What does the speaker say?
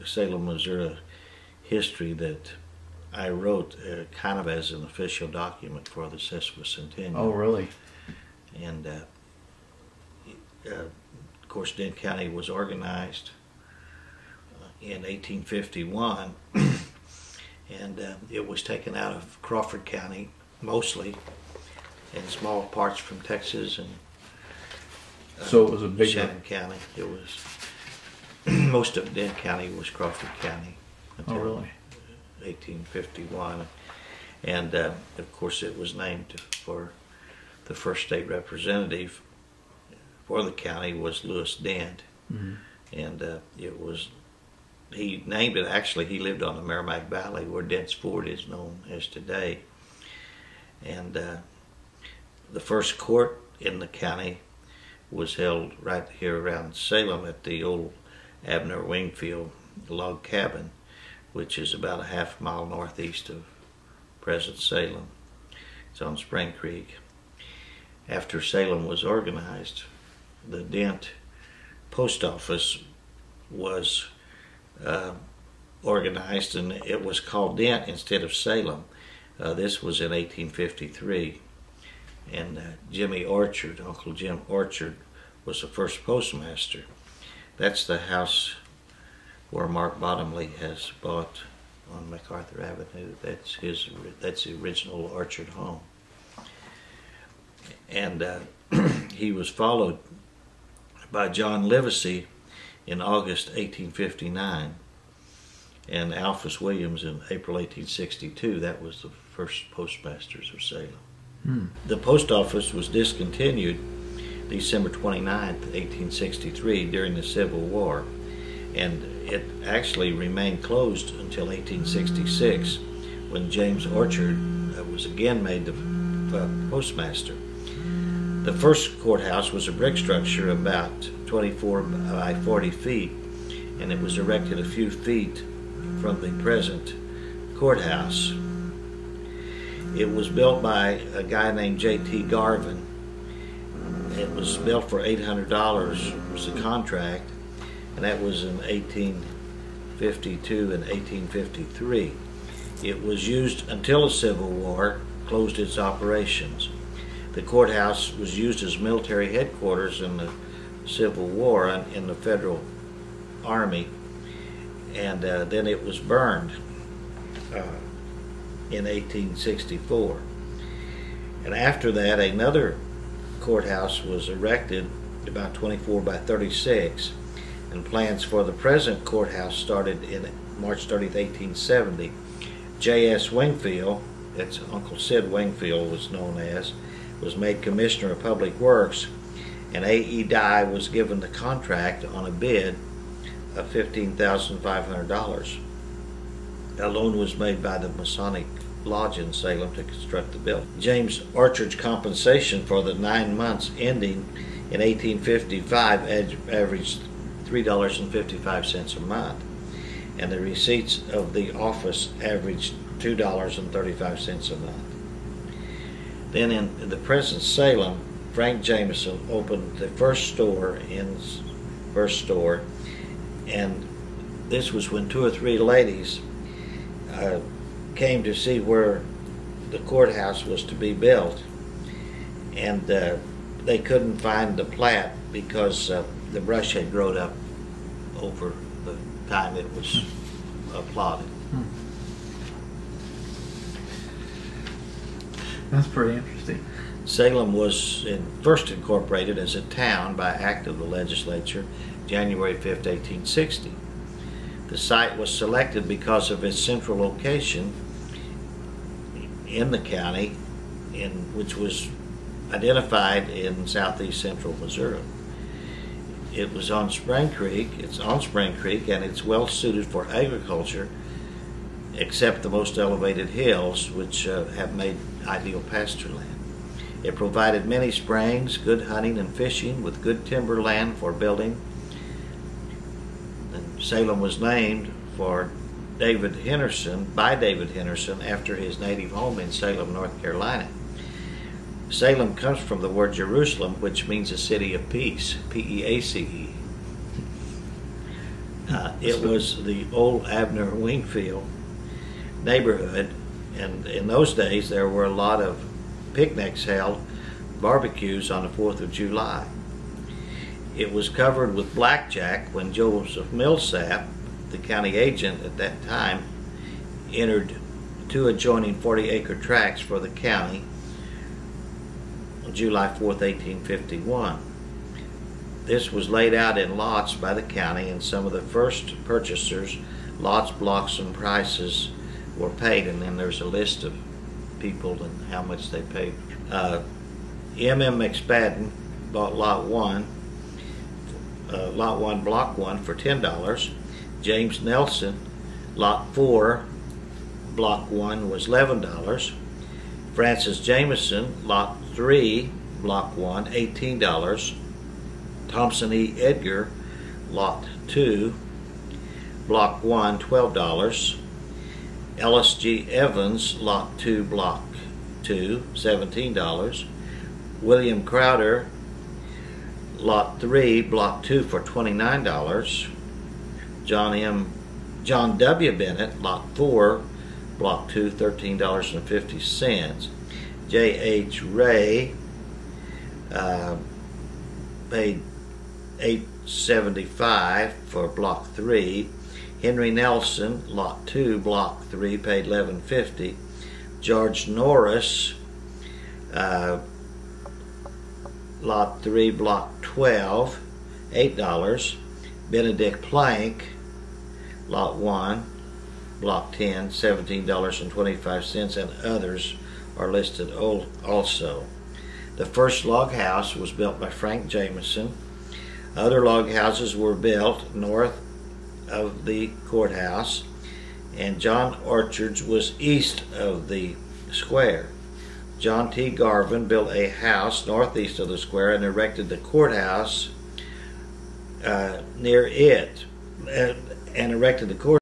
Salem, Missouri history that I wrote kind of as an official document for the sesquicentennial. Oh, really? And of course, Dent County was organized in 1851, and it was taken out of Crawford County mostly, and small parts from Texas and so it was a bigger Shannon County. It was most of Dent County was Crawford County until 1851, and of course it was named for the first state representative for the county was Lewis Dent, and it was he named it. Actually, he lived on the Merrimack Valley where Dent's Ford is known as today, and the first court in the county was held right here around Salem at the old Abner Wingfield log cabin, which is about a half-mile northeast of present Salem. It's on Spring Creek. After Salem was organized, the Dent post office was organized, and it was called Dent instead of Salem. This was in 1853, and Jimmy Orchard, Uncle Jim Orchard, was the first postmaster. That's the house where Mark Bottomley has bought on MacArthur Avenue. That's the original Orchard home. And he was followed by John Livesey in August 1859, and Alphas Williams in April 1862. That was the first postmasters of Salem. The post office was discontinued December 29th, 1863 during the Civil War, and it actually remained closed until 1866 when James Orchard was again made the postmaster. The first courthouse was a brick structure about 24 by 40 feet, and it was erected a few feet from the present courthouse. It was built by a guy named J.T. Garvin. It was built for $800 was the contract, and that was in 1852 and 1853. It was used until the Civil War closed its operations. The courthouse was used as military headquarters in the Civil War and in the Federal Army, and then it was burned in 1864. And after that, another courthouse was erected about 24 by 36, and plans for the present courthouse started in March 30th, 1870. J.S. Wingfield, that's Uncle Sid Wingfield was known as, was made Commissioner of Public Works, and A.E. Dye was given the contract on a bid of $15,500. A loan was made by the Masonic Lodge in Salem to construct the building. James Orchard's compensation for the 9 months ending in 1855 averaged $3.55 a month, and the receipts of the office averaged $2.35 a month. Then in the present Salem, Frank Jameson opened the first store, and this was when 2 or 3 ladies came to see where the courthouse was to be built, and they couldn't find the plat because the brush had grown up over the time it was plotted. That's pretty interesting. Salem was first incorporated as a town by act of the legislature January 5th, 1860. The site was selected because of its central location in the county, which was identified in southeast central Missouri. It was on Spring Creek. It's on Spring Creek, and it's well suited for agriculture, except the most elevated hills, which have made ideal pasture land. It provided many springs, good hunting and fishing, with good timber land for building. And Salem was named for David Henderson, by David Henderson, after his native home in Salem, North Carolina. Salem comes from the word Jerusalem, which means a city of peace, P-E-A-C-E. It was the old Abner Wingfield neighborhood, and in those days there were a lot of picnics held, barbecues on the 4th of July. It was covered with blackjack when Joseph Millsap, the county agent at that time, entered 2 adjoining 40-acre tracts for the county on July 4th, 1851. This was laid out in lots by the county, and some of the first purchasers, lots, blocks, and prices were paid, and then there's a list of people and how much they paid. M.M. McSpadden bought Lot 1, Block 1 for $10. James Nelson, Lot 4, Block 1 was $11. Francis Jameson, Lot 3, Block 1, $18. Thompson E. Edgar, Lot 2, Block 1, $12. Ellis G. Evans, Lot 2, Block 2, $17. William Crowder, Lot 3, Block 2 for $29. John W. Bennett, Lot 4, Block 2, $13.50. J. H. Ray paid $8.75 for Block 3. Henry Nelson, Lot 2, Block 3, paid $11.50. George Norris, Lot 3, Block 12, $8. Benedict Plank, Lot 1, Block 10, $17.25, and others are listed also. The first log house was built by Frank Jameson. Other log houses were built north of the courthouse, and John Orchards was east of the square. John T. Garvin built a house northeast of the square and erected the courthouse near it,